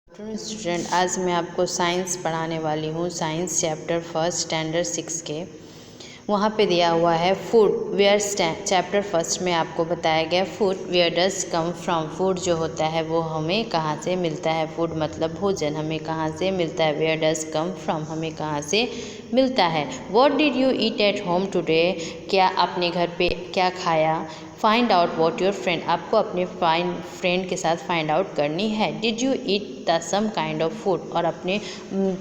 Student, आज मैं आपको साइंस पढ़ाने वाली हूँ। साइंस चैप्टर फर्स्ट स्टैंडर्ड 6 के वहाँ पे दिया हुआ है फूड वेयर। चैप्टर फर्स्ट में आपको बताया गया food where does come from. Food जो होता है वो हमें कहाँ से मिलता है। फूड मतलब भोजन हमें कहाँ से मिलता है। वेयर डज कम फ्रॉम हमें कहाँ से मिलता है। What did you eat at home today. क्या आपने घर पे क्या खाया। Find out what your friend. आपको अपने फ्रेंड के साथ फाइंड आउट करनी है। Did you eat the same kind of food. और अपने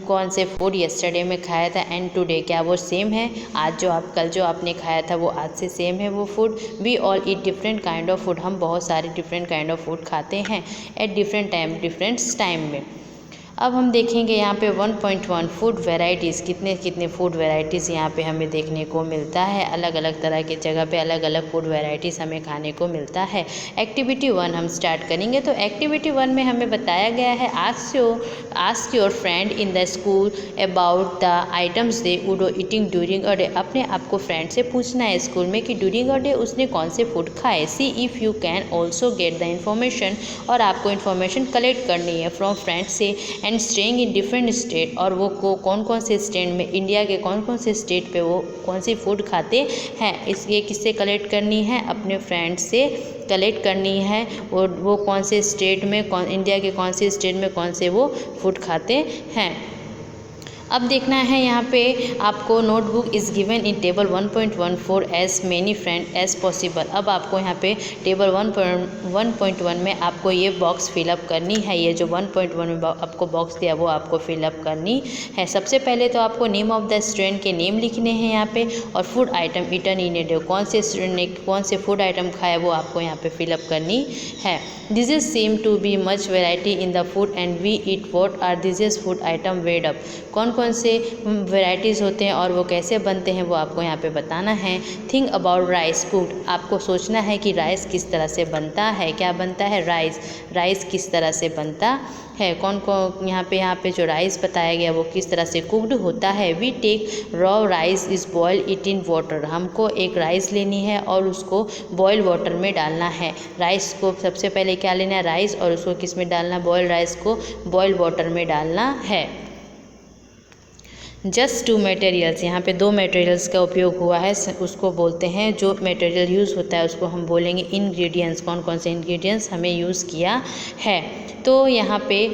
कौन से फूड यस्टरडे में खाया था एंड टुडे क्या वो सेम है। आज जो कल जो आपने खाया था वो आज से सेम है वो food. We all eat different kind of food. हम बहुत सारे डिफरेंट काइंड ऑफ फूड खाते हैं एट डिफरेंट टाइम में। अब हम देखेंगे यहाँ पे 1.1 फूड वेराइटीज़। कितने कितने फूड वेराइटीज़ यहाँ पे हमें देखने को मिलता है। अलग अलग तरह की जगह पे अलग अलग फूड वेराइटीज़ हमें खाने को मिलता है। एक्टिविटी 1 हम स्टार्ट करेंगे। तो एक्टिविटी 1 में हमें बताया गया है ask your friend in the school about the items they would eating during a day. अपने आपको फ्रेंड से पूछना है स्कूल में कि ड्यूरिंग अ डे उसने कौन से फूड खाए। सी if you can also get the information. और आपको इन्फॉर्मेशन कलेक्ट करनी है फ्रॉम फ्रेंड से and staying in different state. और वो कौन कौन से स्टेट में, इंडिया के कौन कौन से स्टेट पे वो कौन सी फूड खाते हैं। इसलिए किससे कलेक्ट करनी है, अपने फ्रेंड से कलेक्ट करनी है। वो कौन से स्टेट में, इंडिया के कौन से स्टेट में कौन से वो फूड खाते हैं। अब देखना है यहाँ पे आपको notebook is given in table 1.1 for as many friend as possible. अब आपको यहाँ पे टेबल 1.1 में आपको ये बॉक्स फिलअप करनी है। ये जो 1.1 में आपको बॉक्स दिया वो आपको फिलअप करनी है। सबसे पहले तो आपको नेम ऑफ द स्टूडेंट के नेम लिखने हैं यहाँ पे, और food item eaten in a day, कौन से स्टूडेंट ने कौन से फूड आइटम खाया वो आपको यहाँ पे फिलअप करनी है। This is seem to be much variety in the food and we eat what are this is food item made up. कौन कौन से वेराइटीज़ होते हैं और वो कैसे बनते हैं वो आपको यहाँ पे बताना है। Think about rice cooked. आपको सोचना है कि राइस किस तरह से बनता है। क्या बनता है, राइस किस तरह से बनता है। कौन कौन यहाँ पे जो राइस बताया गया वो किस तरह से कुक्ड होता है। We take raw rice is boil it in water. हमको एक राइस लेनी है और उसको बॉयल वाटर में डालना है। राइस को सबसे पहले क्या लेना है, राइस, और उसको किस में डालना, बॉयल राइस को बॉयल वाटर में डालना है। जस्ट 2 मटेरियल्स, यहाँ पे 2 मटेरियल्स का उपयोग हुआ है, उसको बोलते हैं, जो मटेरियल यूज़ होता है उसको हम बोलेंगे इंग्रेडिएंट्स। कौन कौन से इंग्रेडिएंट्स हमें यूज़ किया है। तो यहाँ पे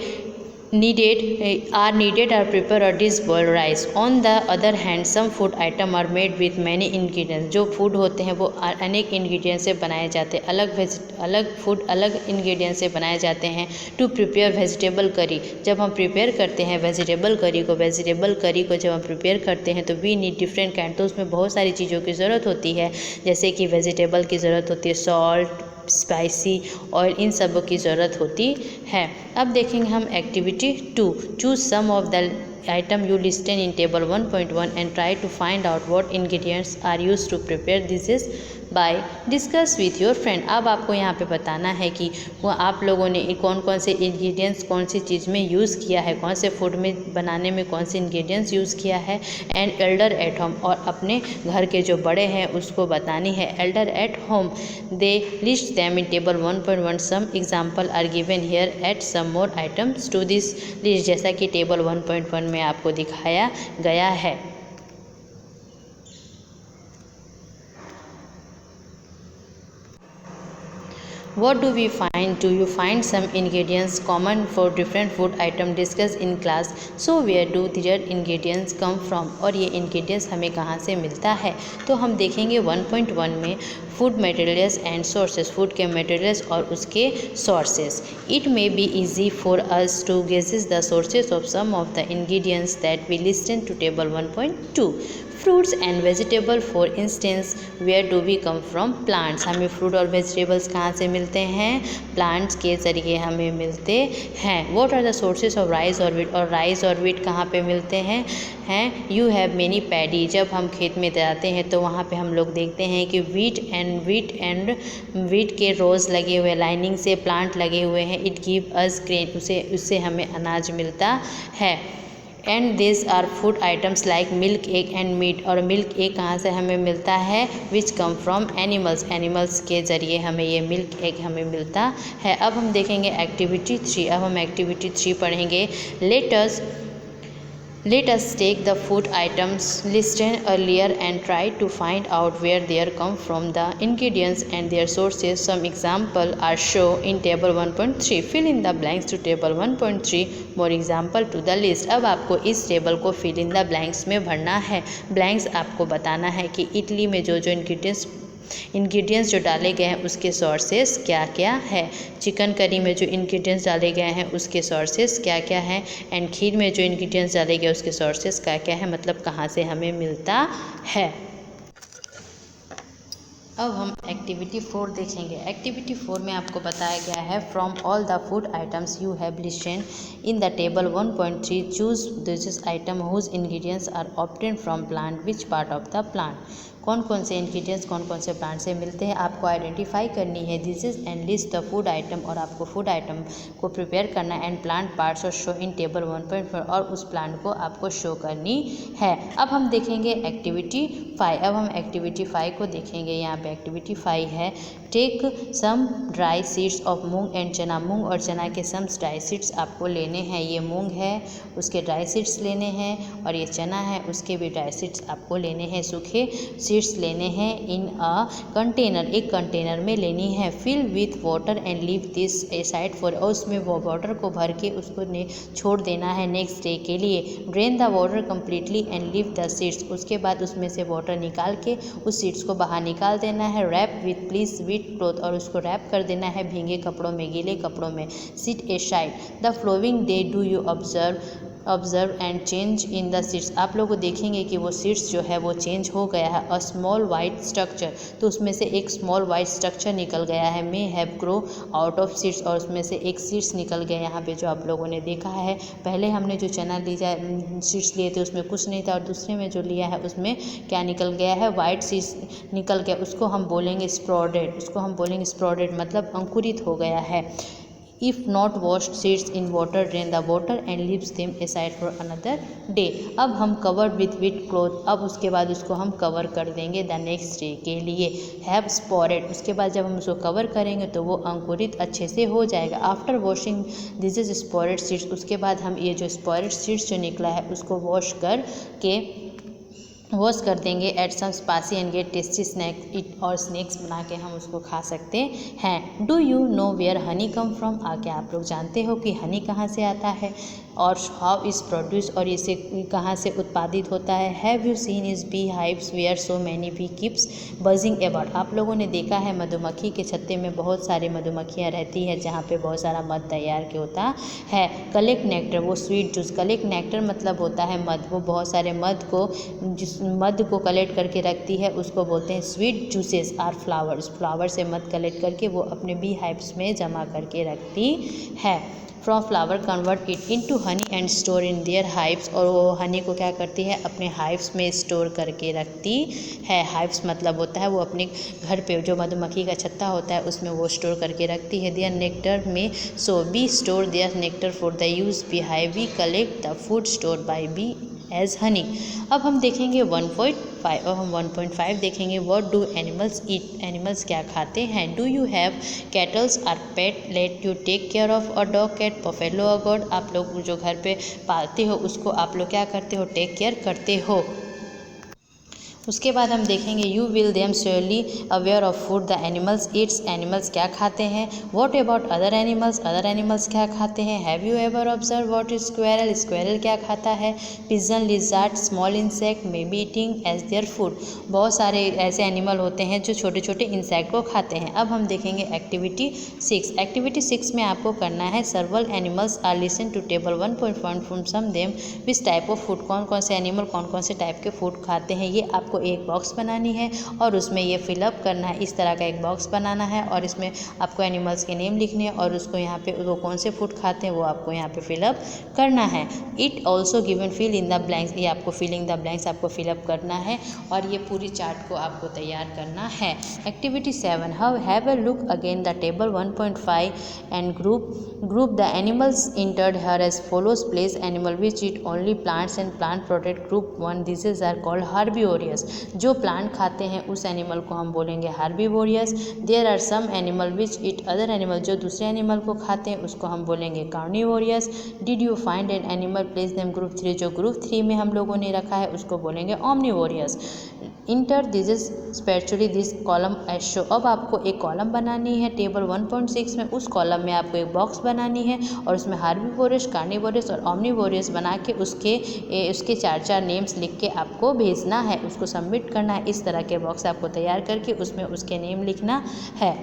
needed or prepare a dish boiled rice. On the other hand, some food item are made with many ingredients. जो फूड होते हैं वो अनेक इंग्रेडिएंट से बनाए जाते हैं। अलग फूड अलग इंग्रेडिएंट से बनाए जाते हैं। टू प्रिपेयर वेजिटेबल करी, जब हम प्रिपेयर करते हैं वेजिटेबल करी को जब हम प्रिपेयर करते हैं तो वी नीड डिफरेंट काइंड। तो उसमें बहुत सारी चीज़ों की ज़रूरत होती है, जैसे कि वेजिटेबल की ज़रूरत होती है, सॉल्ट, स्पाइसी ऑयल, इन सब की ज़रूरत होती है। अब देखेंगे हम activity 2। Choose some of the item you listed in table 1.1 and try to find out what ingredients are used to prepare this is by discuss with your friend। अब आपको यहाँ पे बताना है कि वो आप लोगों ने कौन कौन से इंग्रेडिएंट्स कौन सी चीज़ में यूज़ किया है, कौन से फूड में बनाने में कौन से इंग्रेडिएंट्स यूज़ किया है। एंड एल्डर एट होम, और अपने घर के जो बड़े हैं उसको बतानी है। Elder at home they list them in table 1.1। Some example are given here at some more items to this list, जैसा कि टेबल 1.1 में आपको दिखाया गया है। What do we find? Do you find some ingredients common for different food item discussed in class? So where do their ingredients come from? और ये ingredients हमें कहाँ से मिलता है। तो हम देखेंगे 1.1 में food materials and sources, food के मटेरियल्स और उसके sources. It may be easy for us to guesses the sources of some of the ingredients that we listed to table 1.2। Fruits and vegetable for instance, where do we come from, plants. हमें fruit और vegetables कहाँ से मिलते हैं, plants के ज़रिए हमें मिलते हैं। What are the sources of rice और वीट, और राइस और वीट कहाँ पे मिलते हैं। यू हैव मेनी पैडी, जब हम खेत में जाते हैं तो वहाँ पे हम लोग देखते हैं कि वीट के रोज़ लगे हुए, लाइनिंग से प्लांट लगे हुए हैं। इट गिव अस ग्रेन, उससे हमें अनाज मिलता है। And this are food items like milk egg and meat. और मिल्क एग कहाँ से हमें मिलता है? Which come from animals, animals के ज़रिए हमें ये मिल्क एग हमें मिलता है। अब हम देखेंगे एक्टिविटी 3। अब हम एक्टिविटी 3 पढ़ेंगे। Let us take the food items listed earlier and try to find out where they come from. The ingredients and their sources. Some examples are shown in table 1.3. Fill in the blanks to table 1.3. More example to the list. अब आपको इस table को fill in the blanks में भरना है। Blanks आपको बताना है कि इडली में जो जो इंग्रेडिएंट्स जो डाले गए हैं उसके सोर्सेस क्या क्या है। चिकन करी में जो इंग्रेडिएंट्स डाले गए हैं उसके सोर्सेस क्या क्या हैं। एंड खीर में जो इंग्रेडिएंट्स डाले गए उसके सोर्सेस क्या क्या है, मतलब कहाँ से हमें मिलता है। अब हम एक्टिविटी 4 देखेंगे। एक्टिविटी 4 में आपको बताया गया है from all the food items you have listed in the table 1.3 choose this item whose ingredients are obtained from plant which part of the plant. कौन कौन से इंग्रेडिएंट्स कौन कौन से प्लांट से मिलते हैं आपको आइडेंटिफाई करनी है। This is and list the food item, और आपको फूड आइटम को प्रिपेयर करना है। एंड प्लांट पार्ट्स और शो इन टेबल 1.4, और उस प्लांट को आपको शो करनी है। अब हम देखेंगे एक्टिविटी 5। अब हम एक्टिविटी 5 को देखेंगे। यहाँ पे एक्टिविटी 5 है take some dry seeds of moong and chana. मूंग और चना के सम ड्राई सीड्स आपको लेने हैं। ये मूंग है उसके ड्राई सीड्स लेने हैं, और ये चना है उसके भी ड्राई सीड्स आपको लेने हैं, सूखे सीड्स लेने हैं। इन अ कंटेनर, एक कंटेनर में लेनी है। Fill with water and leave this aside for, और उसमें वो वाटर को भर के उसको छोड़ देना है नेक्स्ट डे के लिए। Drain the water completely and leave the seeds, उसके बाद उसमें से वाटर निकाल के उस सीड्स को बाहर निकाल देना है। Wrap with please with cloth, और उसको रैप कर देना है भीगे कपड़ों में, गीले कपड़ों में। Sit aside the following day do you observe and change in the seeds. आप लोग को देखेंगे कि वो सीड्स जो है वो चेंज हो गया है। अ स्मॉल वाइट स्ट्रक्चर, तो उसमें से एक स्मॉल वाइट स्ट्रक्चर निकल गया है। May have grow out of seeds, और उसमें से एक सीड्स निकल गया। यहाँ पे जो आप लोगों ने देखा है, पहले हमने जो चना लिया सीड्स लिए थे उसमें कुछ नहीं था, और दूसरे में जो लिया है उसमें क्या निकल गया है? वाइट सीड्स निकल गया। उसको हम बोलेंगे स्प्राउडेड, उसको हम बोलेंगे स्प्राउडेड, मतलब अंकुरित हो गया है। If not washed seeds in water, drain the water and leaves them aside for another day. अब हम covered with wet cloth, अब उसके बाद उसको हम कवर कर देंगे द नेक्स्ट डे के लिए। हैव स्पॉरेड, उसके बाद जब हम उसको कवर करेंगे तो वो अंकुरित अच्छे से हो जाएगा। After washing this is sprouted seeds, उसके बाद हम ये जो स्पॉरेड सीड्स जो निकला है उसको वॉश कर देंगे। Add some spicy and get tasty snack it, और स्नैक्स बना के हम उसको खा सकते हैं। Do you know where honey come from, क्या आप लोग जानते हो कि हनी कहाँ से आता है? और हाउ इज़ प्रोड्यूस, और इसे कहाँ से उत्पादित होता है? Have you seen is bee hives where so many bee keeps buzzing about. आप लोगों ने देखा है मधुमक्खी के छत्ते में बहुत सारी मधुमक्खियाँ रहती है जहाँ पे बहुत सारा मध तैयार के होता है। कलेक्ट नेक्टर, वो स्वीट जूस। कलेक्ट नेक्टर मतलब होता है मध, वो बहुत सारे मध को कलेक्ट करके रखती है, उसको बोलते हैं sweet juices are flowers. Flower से मध कलेक्ट करके वो अपने बी हाइव्स में जमा करके रखती है। From flower convert it into honey and store in their hives, और वो हनी को क्या करती है? अपने हाइव्स में स्टोर करके रखती है। हाइव्स मतलब होता है वो अपने घर पे जो मधुमक्खी का छत्ता होता है उसमें वो स्टोर करके रखती है। देयर नेक्टर में so bee store their nectar for the use bee hive, we collect the food store by bee as honey. अब हम देखेंगे 1.5। अब हम 1.5 देखेंगे। What do animals eat, animals क्या खाते हैं? Do you have cattles or pet let you take care of a dog cat buffalo a goat. आप लोग जो घर पे पालते हो उसको आप लोग क्या करते हो? टेक केयर करते हो। उसके बाद हम देखेंगे you will them surely aware of food the animals eats, animals क्या खाते हैं। What about other animals, other animals क्या खाते हैं। Have you ever observe what is squirrel, squirrel क्या खाता है। Pigeon lizard small insect may be eating as their food, बहुत सारे ऐसे एनिमल होते हैं जो छोटे छोटे इंसेक्ट को खाते हैं। अब हम देखेंगे एक्टिविटी 6। एक्टिविटी 6 में आपको करना है several animals are listen to table 1.1 from some them which type of food, कौन कौन से एनिमल कौन कौन से टाइप के फूड खाते हैं ये आप आपको एक बॉक्स बनानी है और उसमें ये फिलअप करना है। इस तरह का एक बॉक्स बनाना है और इसमें आपको एनिमल्स के नेम लिखने हैं और उसको यहाँ पे वो कौन से फूड खाते हैं वो आपको यहाँ पे फिलअप करना है। It also given fill in the blanks, ये आपको फिलिंग द ब्लैंक्स आपको फिलअप करना है और ये पूरी चार्ट को आपको तैयार करना है। Activity 7, have a look again the table 1.5 and group the animals entered here as follows. Place animal which eat only plants and plant protect group 1, this are called herbivorous. जो प्लांट खाते हैं उस एनिमल को हम बोलेंगे herbivorous. There are some animal which eat other animal, जो दूसरे एनिमल को खाते हैं उसको हम बोलेंगे carnivorous. Did you find an animal, place them group 3, जो ग्रुप 3 में हम लोगों ने रखा है उसको बोलेंगे omnivorous. Enter this especially this column as show. अब आपको एक कॉलम बनानी है टेबल 1.6 में, उस कॉलम में आपको एक बॉक्स बनानी है और उसमें हार्बीवोरस, कार्निवोरस और ओमनिवोरस बना के उसके 4 नेम्स लिख के आपको भेजना है, उसको सबमिट करना है। इस तरह के बॉक्स आपको तैयार करके उसमें उसके नेम लिखना है।